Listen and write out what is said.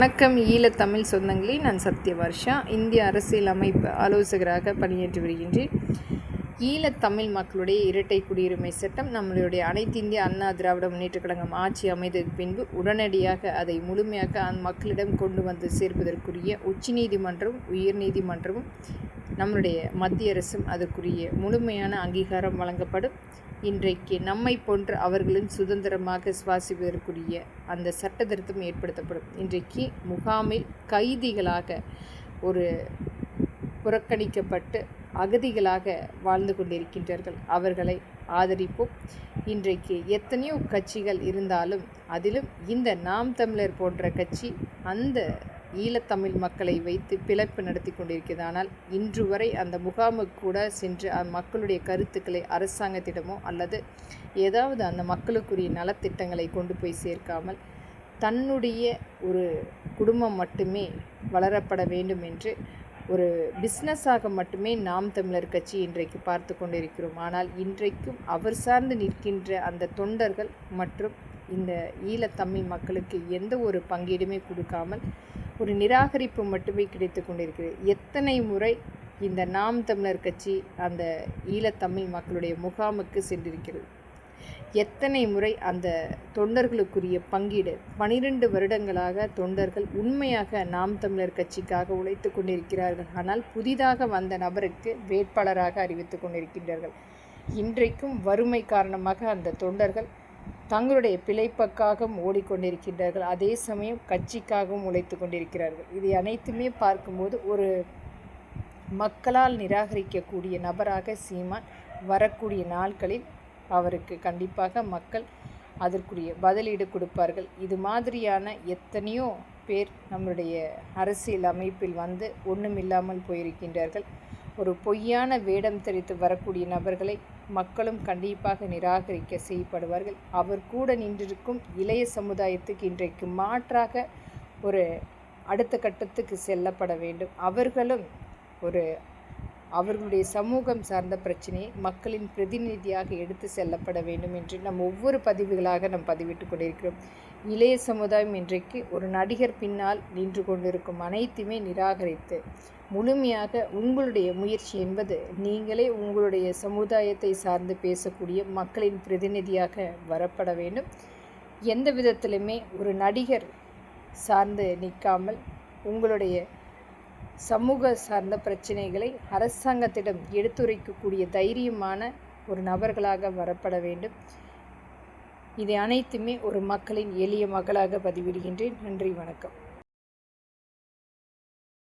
வணக்கம் ஈழத்தமிழ் சொந்தங்களே, நான் சத்யவர்ஷா இந்திய அரசியல் அமைப்பு ஆலோசகராக பணியாற்றி வருகின்றேன். ஈழத்தமிழ் மக்களுடைய இரட்டை குடியுரிமை சட்டம் நம்மளுடைய அனைத்து இந்திய அண்ணா திராவிட முன்னேற்றக் கழகம் ஆட்சி அமைந்ததற்கு பின்பு உடனடியாக அதை முழுமையாக அந்த மக்களிடம் கொண்டு வந்து சேர்ப்பதற்குரிய உச்சநீதிமன்றம் உயர்நீதிமன்றமும் நம்மளுடைய மத்திய அரசும் அதற்குரிய முழுமையான அங்கீகாரம் வழங்கப்படும். இன்றைக்கு நம்மை போன்ற அவர்களும் சுதந்திரமாக சுவாசிப்பதற்குரிய அந்த சட்ட திருத்தம் ஏற்படுத்தப்படும். இன்றைக்கு முகாமில் கைதிகளாக ஒரு புறக்கணிக்கப்பட்டு அகதிகளாக வாழ்ந்து கொண்டிருக்கின்றார்கள். அவர்களை ஆதரிப்போம். இன்றைக்கு எத்தனையோ கட்சிகள் இருந்தாலும் அதிலும் இந்த நாம் தமிழர் போன்ற கட்சி அந்த ஈழத்தமிழ் மக்களை வைத்து பிளப்பு நடத்தி கொண்டிருக்கிறது. ஆனால் இன்று வரை அந்த முகாமுக்கு கூட சென்று மக்களுடைய கருத்துக்களை அரசாங்கத்திடமோ அல்லது ஏதாவது அந்த மக்களுக்குரிய நலத்திட்டங்களை கொண்டு போய் சேர்க்காமல் தன்னுடைய ஒரு குடும்பம் மட்டுமே வளரப்பட வேண்டும் என்று ஒரு பிஸ்னஸாக மட்டுமே நாம் தமிழர் கட்சி இன்றைக்கு பார்த்து கொண்டிருக்கிறோம். ஆனால் இன்றைக்கும் அவர் சார்ந்து நிற்கின்ற அந்த தொண்டர்கள் மற்றும் இந்த ஈழத்தமிழ் மக்களுக்கு எந்த ஒரு பங்கீடுமே கொடுக்காமல் ஒரு நிராகரிப்பு மட்டுமே கிடைத்து கொண்டிருக்கிறது. எத்தனை முறை இந்த நாம் தமிழர் கட்சி அந்த ஈழத்தமிழ் மக்களுடைய முகாமுக்கு சென்றிருக்கிறது, எத்தனை முறை அந்த தொண்டர்களுக்குரிய பங்கீடு 12 வருடங்களாக தொண்டர்கள் உண்மையாக நாம் தமிழர் கட்சிக்காக உழைத்து கொண்டிருக்கிறார்கள். ஆனால் புதிதாக வந்த நபருக்கு வேட்பாளராக அறிவித்து கொண்டிருக்கின்றார்கள். இன்றைக்கும் வறுமை காரணமாக அந்த தொண்டர்கள் தங்களுடைய பிழைப்புக்காகவும் ஓடிக்கொண்டிருக்கின்றார்கள். அதே சமயம் கட்சிக்காகவும் உழைத்து கொண்டிருக்கிறார்கள். இதை அனைத்துமே பார்க்கும்போது ஒரு மக்களால் நிராகரிக்கக்கூடிய நபராக சீமான் வரக்கூடிய நாட்களில் அவருக்கு கண்டிப்பாக மக்கள் அதற்குரிய பதிலீடு கொடுப்பார்கள். இது மாதிரியான எத்தனையோ பேர் நம்முடைய அரசியல் அமைப்பில் வந்து ஒன்றுமில்லாமல் போயிருக்கின்றார்கள். ஒரு பொய்யான வேடம் தெரித்து வரக்கூடிய நபர்களை மக்களும் கண்டிப்பாக நிராகரிக்க செய்யப்படுவார்கள். அவர் கூட நின்றிருக்கும் இளைய சமுதாயத்துக்கு இன்றைக்கு மாற்றாக ஒரு அடுத்த கட்டத்துக்கு செல்லப்பட வேண்டும். அவர்களும் அவர்களுடைய சமூகம் சார்ந்த பிரச்சனையை மக்களின் பிரதிநிதியாக எடுத்து செல்லப்பட வேண்டும் என்று ஒவ்வொரு பதிவுகளாக பதிவிட்டு கொண்டிருக்கிறோம். இளைய சமுதாயம் இன்றைக்கு ஒரு நடிகர் பின்னால் நின்று கொண்டிருக்கும் அனைத்துமே நிராகரித்து முழுமையாக உங்களுடைய முயற்சி என்பது நீங்களே உங்களுடைய சமுதாயத்தை சார்ந்து பேசக்கூடிய மக்களின் பிரதிநிதியாக வரப்பட வேண்டும். எந்த விதத்திலுமே ஒரு நடிகர் சார்ந்து நிற்காமல் உங்களுடைய சமூக சார்ந்த பிரச்சனைகளை அரசாங்கத்திடம் எடுத்துரைக்கக்கூடிய தைரியமான ஒரு நபர்களாக வரப்பட வேண்டும். இதை அனைத்துமே ஒரு மக்களின் எளிய மகளாக பதிவிடுகின்றேன். நன்றி, வணக்கம்.